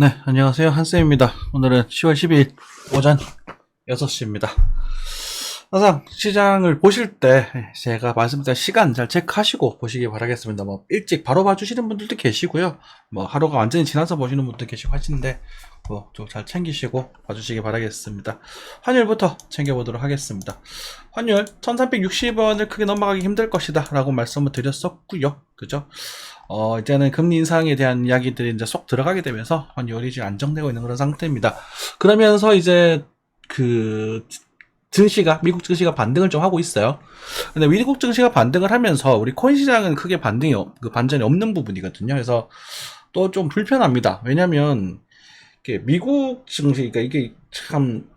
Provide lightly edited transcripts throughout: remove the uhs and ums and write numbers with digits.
네, 안녕하세요. 한쌤입니다. 오늘은 10월 12일 오전 6시입니다. 항상 시장을 보실 때 제가 말씀드린 시간 잘 체크하시고 보시기 바라겠습니다. 뭐 일찍 바로 봐주시는 분들도 계시고요. 뭐 하루가 완전히 지나서 보시는 분도 계시고 하시는데 뭐 좀 잘 챙기시고 봐주시기 바라겠습니다. 환율부터 챙겨보도록 하겠습니다. 환율 1360원을 크게 넘어가기 힘들 것이다 라고 말씀을 드렸었고요. 그죠? 이제는 금리 인상에 대한 이야기들이 이제 쏙 들어가게 되면서 환율이 이제 안정되고 있는 그런 상태입니다. 그러면서 이제 미국 증시가 반등을 좀 하고 있어요. 근데 미국 증시가 반등을 하면서 우리 코인 시장은 크게 반전이 없는 부분이거든요. 그래서 또 좀 불편합니다. 왜냐면 미국 증시, 그러니까 이게 참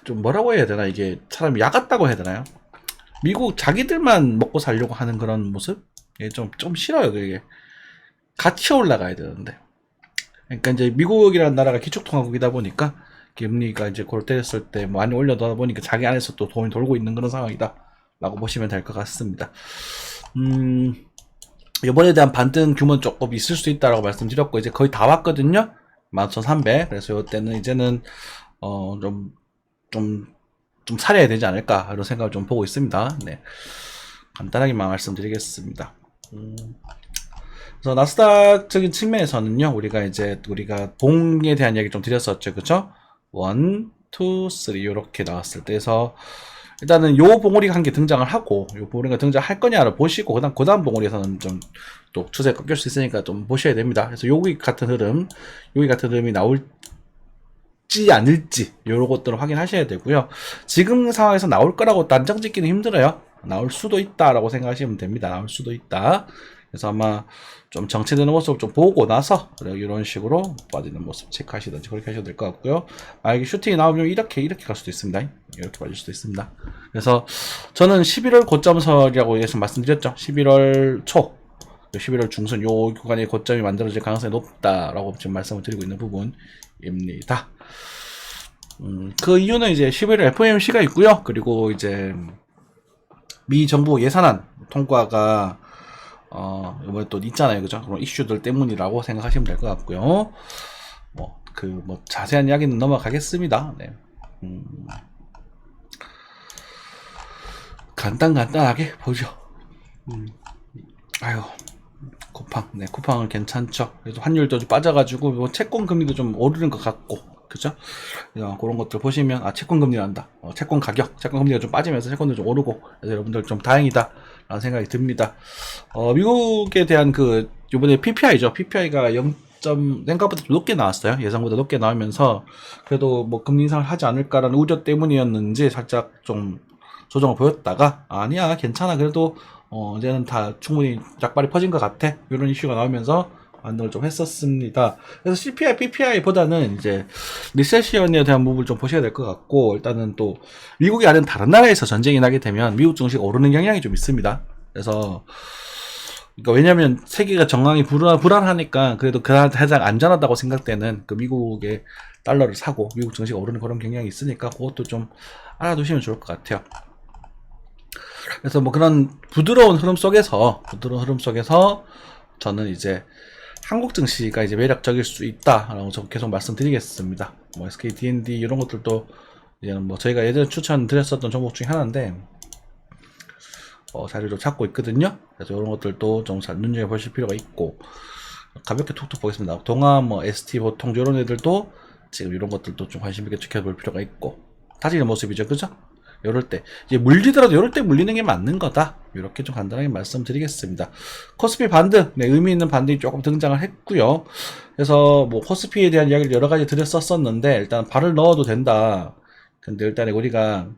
좀 뭐라고 해야 되나, 이게 사람이 약 같다고 해야 되나요? 미국 자기들만 먹고 살려고 하는 그런 모습? 좀 싫어요, 그게. 같이 올라가야 되는데. 그러니까 이제 미국이라는 나라가 기축통화국이다 보니까 금리가 이제 골때렸을 때 많이 올려다 보니까 자기 안에서 또 돈이 돌고 있는 그런 상황이다 라고 보시면 될 것 같습니다. 이번에 대한 반등 규모는 조금 있을 수 있다라고 말씀드렸고, 이제 거의 다 왔거든요. 11,300. 그래서 이때는 이제는 좀 사려야 되지 않을까 이런 생각을 좀 보고 있습니다. 네, 간단하게만 말씀드리겠습니다. 그래서 나스닥적인 측면에서는요, 우리가 봉에 대한 이야기 좀 드렸었죠, 그쵸? 1, 2, 3 이렇게 나왔을 때에서 일단은 요 봉우리가 한 개 등장을 하고, 요 봉우리가 등장할 거냐를 보시고, 그 다음 봉우리에서는 좀 또 추세 꺾일 수 있으니까 좀 보셔야 됩니다. 그래서 여기 같은 흐름이 나올지 않을지 요런 것들을 확인하셔야 되고요. 지금 상황에서 나올 거라고 단정 짓기는 힘들어요. 나올 수도 있다라고 생각하시면 됩니다. 나올 수도 있다. 그래서 아마 좀 정체되는 모습을 좀 보고 나서 이런 식으로 빠지는 모습 체크하시든지 그렇게 하셔도 될 것 같고요. 만약에 슈팅이 나오면 이렇게 갈 수도 있습니다. 이렇게 빠질 수도 있습니다. 그래서 저는 11월 고점설이라고 해서 말씀드렸죠. 11월 초, 11월 중순 요 구간의 고점이 만들어질 가능성이 높다라고 지금 말씀을 드리고 있는 부분입니다. 그 이유는 이제 11월 FOMC가 있고요. 그리고 이제 미 정부 예산안 통과가 이번에 또 있잖아요, 그죠? 그런 이슈들 때문이라고 생각하시면 될 것 같고요. 자세한 이야기는 넘어가겠습니다. 네. 간단하게 보죠. 아유, 쿠팡은 괜찮죠. 그래서 환율도 좀 빠져가지고, 채권 금리도 좀 오르는 것 같고, 그죠? 그런 것들 보시면, 채권 금리란다. 채권 금리가 좀 빠지면서 채권도 좀 오르고, 그래서 여러분들 좀 다행이다. 라는 생각이 듭니다. 미국에 대한 요번에 PPI죠. PPI가 생각보다 좀 높게 나왔어요. 예상보다 높게 나오면서, 그래도 금리 인상을 하지 않을까라는 우려 때문이었는지 살짝 좀 조정을 보였다가, 아니야, 괜찮아. 그래도, 이제는 다 충분히 약발이 퍼진 것 같아. 이런 이슈가 나오면서 반등을 좀 했었습니다. 그래서 CPI, PPI보다는 이제 리세션에 대한 부분을 좀 보셔야 될 것 같고, 일단은 또 미국이 아닌 다른 나라에서 전쟁이 나게 되면 미국 증시가 오르는 경향이 좀 있습니다. 그래서 그러니까 왜냐면 세계가 정황이 불안하니까 그래도 가장 안전하다고 생각되는 미국의 달러를 사고 미국 증시가 오르는 그런 경향이 있으니까 그것도 좀 알아두시면 좋을 것 같아요. 그래서 그런 부드러운 흐름 속에서 저는 이제 한국 증시가 이제 매력적일 수 있다라고 저 계속 말씀드리겠습니다. SK D&D 이런 것들도 이제는 저희가 예전에 추천드렸었던 종목 중에 하나인데 자리를 찾고 있거든요. 그래서 이런 것들도 좀 잘 눈여겨보실 필요가 있고, 가볍게 툭툭 보겠습니다. 동아, ST 보통 이런 애들도 지금 이런 것들도 좀 관심 있게 지켜볼 필요가 있고, 다지는 모습이죠, 그죠? 이럴 때 이제 물리더라도 이럴 때 물리는 게 맞는 거다. 이렇게 좀 간단하게 말씀드리겠습니다. 코스피 반등, 의미 있는 반등이 조금 등장을 했고요. 그래서 코스피에 대한 이야기를 여러 가지 드렸었는데 일단 발을 넣어도 된다. 근데 일단 우리가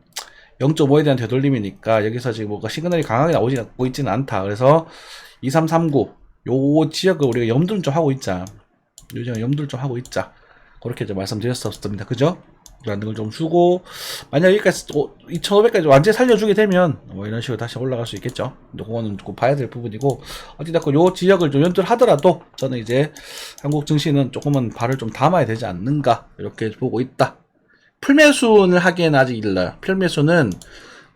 0.5에 대한 되돌림이니까 여기서 지금 시그널이 강하게 나오고 있지는 않다. 그래서 2339 요 지역을 우리가 염두를 좀 하고 있자. 그렇게 좀 말씀드렸었습니다. 그죠? 라는 걸 좀 주고, 만약 여기까지 2,500까지 완전히 살려주게 되면 이런 식으로 다시 올라갈 수 있겠죠. 근데 그거는 봐야 될 부분이고, 어찌됐건 요 지역을 좀 연두를 하더라도 저는 이제 한국 증시는 조금은 발을 좀 담아야 되지 않는가 이렇게 보고 있다. 풀매수를 하기에는 아직 일러요. 풀매수는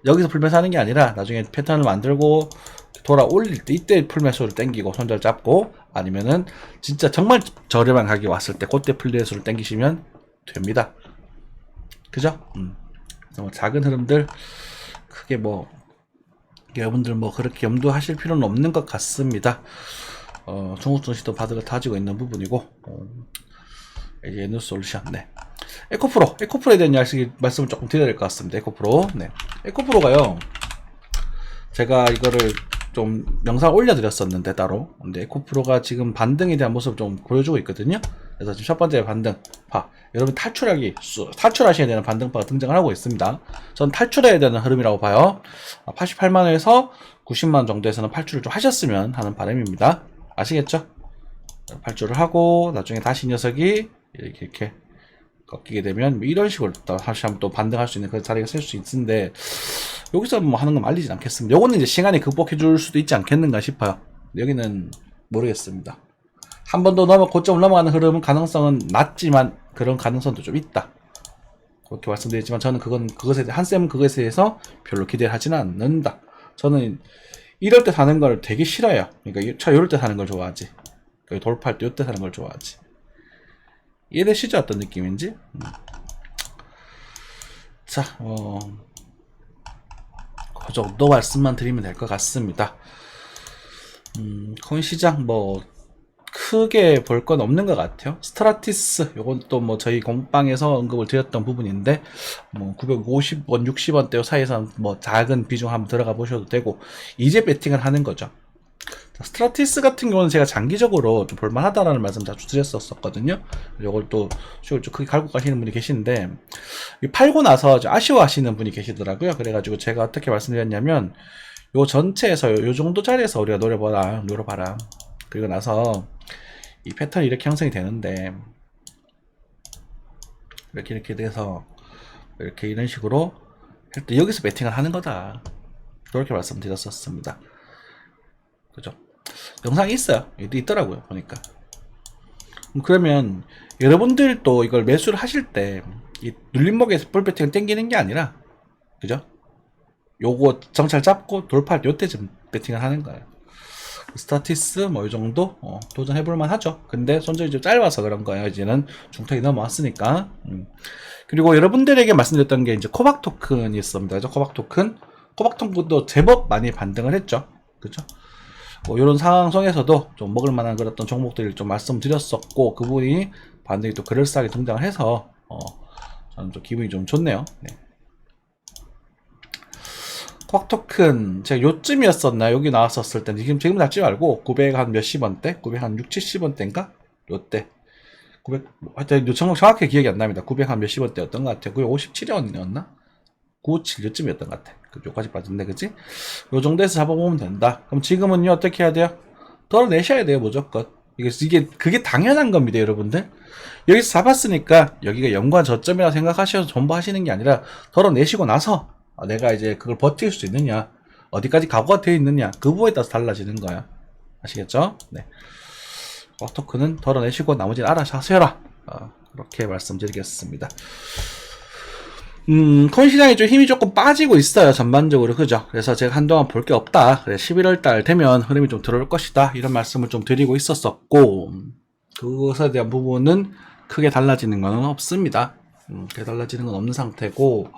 여기서 풀매수하는 게 아니라 나중에 패턴을 만들고 돌아 올릴 때 이때 풀매수를 땡기고 손절 잡고 아니면은 진짜 정말 저렴한 가격이 왔을 때 그때 플레이수를 땡기시면 됩니다. 그죠? 뭐 작은 흐름들 크게 뭐 여러분들 뭐 그렇게 염두하실 필요는 없는 것 같습니다. 중국 증시도 바닥을 다지고 있는 부분이고 이제 에너솔루션. 네. 에코프로에 대한 말씀을 조금 드려야 될 것 같습니다. 에코프로. 네. 에코프로가요. 제가 이거를 좀 영상 올려드렸었는데 따로. 근데 에코프로가 지금 반등에 대한 모습을 좀 보여주고 있거든요. 그래서 지금 첫 번째 반등파. 여러분 탈출하셔야 되는 반등파가 등장을 하고 있습니다. 전 탈출해야 되는 흐름이라고 봐요. 88만원에서 90만원 정도에서는 팔출을 좀 하셨으면 하는 바람입니다. 아시겠죠? 팔출을 하고 나중에 다시 이 녀석이 이렇게 꺾이게 되면 뭐 이런 식으로 다시 한번 또 반등할 수 있는 그런 자리가 셀 수 있는데 여기서 뭐 하는 건 말리진 않겠습니다. 요거는 이제 시간이 극복해 줄 수도 있지 않겠는가 싶어요. 여기는 모르겠습니다. 한 번 더 고점을 넘어가는 흐름은 가능성은 낮지만 그런 가능성도 좀 있다. 그렇게 말씀드렸지만 저는 한쌤은 그것에 대해서 별로 기대를 하지는 않는다. 저는 이럴 때 사는 걸 되게 싫어요. 그러니까 이럴 때 사는 걸 좋아하지. 돌파할 때 이때 사는 걸 좋아하지. 이해되시죠? 어떤 느낌인지? 자, 그 정도 말씀만 드리면 될 것 같습니다. 코인 시장 뭐 크게 볼 건 없는 것 같아요. 스트라티스 요건 또 뭐 저희 공방에서 언급을 드렸던 부분인데 뭐 950원 60원대 사이에서 뭐 작은 비중 한번 들어가 보셔도 되고 이제 배팅을 하는 거죠. 스트라티스 같은 경우는 제가 장기적으로 좀 볼만하다라는 말씀 자주 드렸었거든요. 요걸 또 좀 크게 갈고 가시는 분이 계신데 팔고 나서 아쉬워하시는 분이 계시더라고요. 그래가지고 제가 어떻게 말씀드렸냐면 요 전체에서 요 정도 자리에서 우리가 노려봐라. 그리고 나서 이 패턴이 이렇게 형성이 되는데 이렇게 돼서 이렇게 이런 식으로 할 때 여기서 배팅을 하는 거다. 그렇게 말씀드렸었습니다. 그죠? 영상이 있어요. 있더라고요. 보니까. 그러면 여러분들도 이걸 매수를 하실 때 이 눌림목에서 볼 배팅을 땡기는 게 아니라 그죠? 요거 정찰 잡고 돌파할 때 요때쯤 배팅을 하는 거예요. 스타티스 뭐 이 정도 도전해볼만 하죠. 근데 손절이 좀 짧아서 그런 거예요. 이제는 중턱이 넘어왔으니까. 그리고 여러분들에게 말씀드렸던 게 이제 코박 토큰이 있습니다. 코박 토큰도 제법 많이 반등을 했죠. 그죠? 이런 상황 속에서도 좀 먹을만한 그런 종목들을 좀 말씀드렸었고 그분이 반등이 또 그럴싸하게 등장을 해서 저는 좀 기분이 좀 좋네요. 네. 코박 토큰 제가 요쯤이었었나 여기 나왔었을 때 지금 잡지 말고 900 한 몇십 원대 900 한 6, 70원대인가 요때 900 하여튼 정확히 기억이 안 납니다. 900 한 몇십 원대였던 것 같아요. 957원이었나 957 요쯤이었던 것 같아. 요까지 빠졌네, 그치? 요 정도에서 잡아보면 된다. 그럼 지금은요, 어떻게 해야 돼요? 덜어내셔야 돼요, 무조건. 그게 당연한 겁니다, 여러분들. 여기서 잡았으니까, 여기가 연관 저점이라고 생각하셔서 전부 하시는 게 아니라, 덜어내시고 나서, 내가 이제 그걸 버틸 수 있느냐, 어디까지 각오가 되어 있느냐, 그 부분에 따라서 달라지는 거야. 아시겠죠? 네. 토큰은 덜어내시고, 나머지는 알아서 하셔라. 그렇게 말씀드리겠습니다. 코인 시장이 좀 힘이 조금 빠지고 있어요, 전반적으로. 그죠? 그래서 제가 한동안 볼 게 없다. 그래, 11월달 되면 흐름이 좀 들어올 것이다. 이런 말씀을 좀 드리고 있었었고, 그것에 대한 부분은 크게 달라지는 건 없습니다. 크게 달라지는 건 없는 상태고,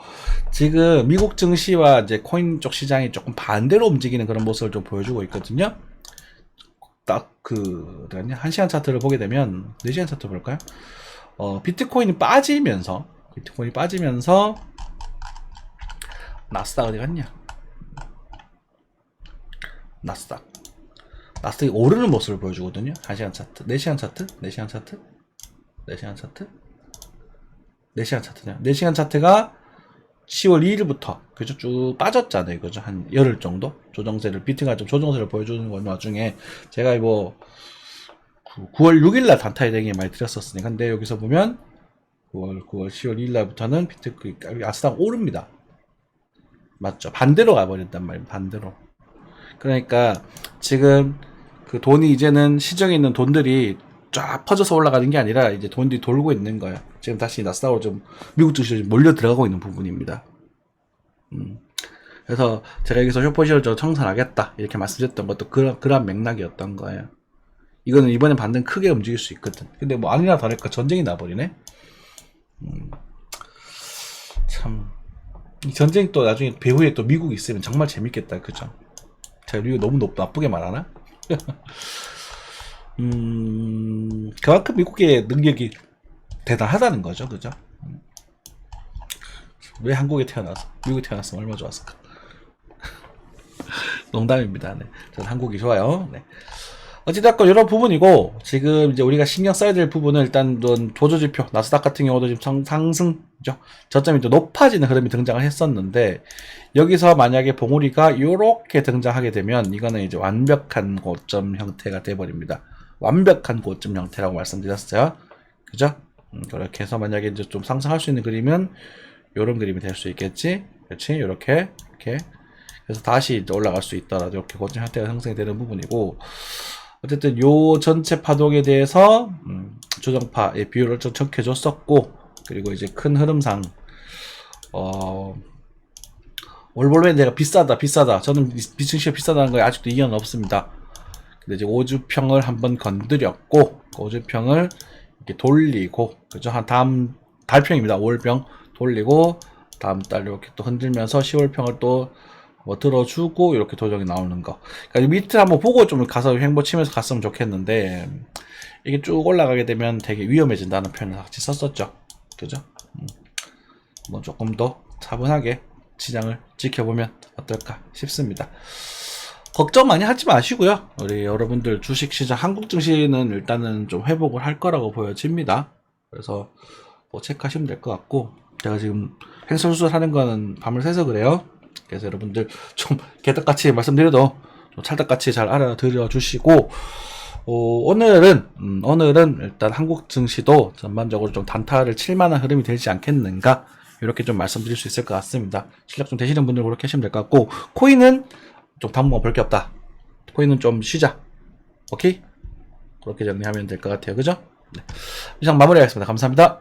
지금 미국 증시와 이제 코인 쪽 시장이 조금 반대로 움직이는 그런 모습을 좀 보여주고 있거든요. 딱 내가 1시간 차트를 보게 되면, 4시간 차트 볼까요? 비트코인이 빠지면서, 나스닥 어디 갔냐? 나스닥이 오르는 모습을 보여주거든요. 1시간 차트, 4시간 차트, 4시간 차트, 4시간 차트, 4시간 차트냐? 4시간 차트가 10월 2일부터 그죠? 쭉 빠졌잖아요. 그죠? 한 열흘 정도 비트가 좀 조정세를 보여주는 와중에 제가 9월 6일날 단타에 대해 많이 드렸었으니까 근데 여기서 보면 9월 10월 2일 날부터는 아스닥 오릅니다. 맞죠? 반대로 가버린단 말이에요. 반대로. 그러니까 지금 그 돈이 이제는 시중에 있는 돈들이 쫙 퍼져서 올라가는 게 아니라 이제 돈들이 돌고 있는 거예요. 지금 다시 나스닥으로 좀 미국 증시로 몰려 들어가고 있는 부분입니다. 그래서 제가 여기서 숏포지션을 좀 청산하겠다 이렇게 말씀드렸던 것도 그런 맥락이었던 거예요. 이거는 이번에 반등 크게 움직일 수 있거든. 근데 뭐 아니나 다를까 전쟁이 나버리네. 참. 이 전쟁 또 나중에 배후에 또 미국이 있으면 정말 재밌겠다. 그죠? 제가 이거 너무 나쁘게 말하나? 그만큼 미국의 능력이 대단하다는 거죠. 그죠? 왜 한국에 태어나서 미국에 태어났으면 얼마나 좋았을까. 농담입니다. 네. 저는 한국이 좋아요. 네. 어찌됐건 이런 부분이고, 지금 이제 우리가 신경 써야 될 부분은 일단 보조지표 나스닥 같은 경우도 지금 상승죠. 저점이 또 높아지는 흐름이 등장을 했었는데, 여기서 만약에 봉우리가 이렇게 등장하게 되면 이거는 이제 완벽한 고점 형태가 돼버립니다. 완벽한 고점 형태라고 말씀드렸어요. 그죠? 그렇게 해서 만약에 이제 좀 상승할 수 있는 그림은 이런 그림이 될 수 있겠지. 그렇지? 이렇게 그래서 다시 이제 올라갈 수 있더라도 이렇게 고점 형태가 형성이 되는 부분이고, 어쨌든 요 전체 파동에 대해서 조정파의 비율을 좀 적혀줬었고, 그리고 이제 큰 흐름상 올볼맨 내가 비싸다 저는 비층시가 비싸다는 거에 아직도 이견은 없습니다. 근데 이제 5주평을 한번 건드렸고, 5주평을 이렇게 돌리고, 그죠? 한 다음 달평입니다. 5월평 돌리고 다음 달 이렇게 또 흔들면서 10월평을 또 뭐 들어주고 이렇게 도정이 나오는 거. 그러니까 밑을 한번 보고 좀 가서 횡보 치면서 갔으면 좋겠는데, 이게 쭉 올라가게 되면 되게 위험해진다는 표현을 같이 썼었죠. 그죠? 뭐 조금 더 차분하게 시장을 지켜보면 어떨까 싶습니다. 걱정 많이 하지 마시고요. 우리 여러분들 주식시장 한국 증시는 일단은 좀 회복을 할 거라고 보여집니다. 그래서 뭐 체크하시면 될 것 같고, 제가 지금 횡설수설 하는 거는 밤을 새서 그래요. 그래서 여러분들 좀 개떡같이 말씀드려도 좀 찰떡같이 잘 알아들여 주시고, 오늘은 일단 한국 증시도 전반적으로 좀 단타를 칠 만한 흐름이 되지 않겠는가, 이렇게 좀 말씀드릴 수 있을 것 같습니다. 실력 좀 되시는 분들 그렇게 하시면 될 것 같고, 코인은 좀 당분간 볼 게 없다. 코인은 좀 쉬자. 오케이? 그렇게 정리하면 될 것 같아요. 그죠? 네. 이상 마무리하겠습니다. 감사합니다.